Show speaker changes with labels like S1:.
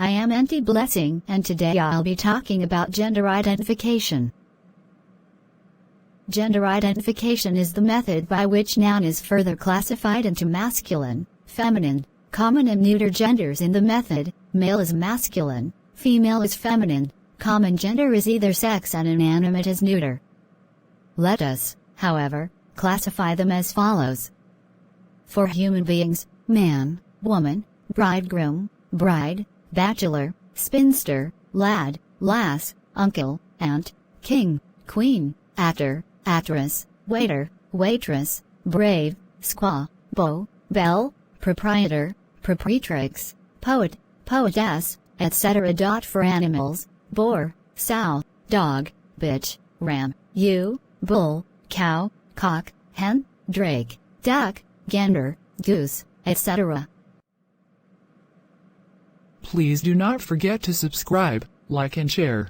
S1: I am Auntie Blessing, and today I'll be talking about gender identification. Gender identification is the method by which noun is further classified into masculine, feminine, common and neuter genders. In the method, male is masculine, female is feminine, common gender is either sex and inanimate is neuter. Let us, however, classify them as follows. For human beings, man, woman, bridegroom, bride, bachelor, spinster, lad, lass, uncle, aunt, king, queen, actor, actress, waiter, waitress, brave, squaw, beau, belle, proprietor, proprietrix, poet, poetess, etc. For animals, boar, sow, dog, bitch, ram, ewe, bull, cow, cock, hen, drake, duck, gander, goose, etc.
S2: Please do not forget to subscribe, like and share.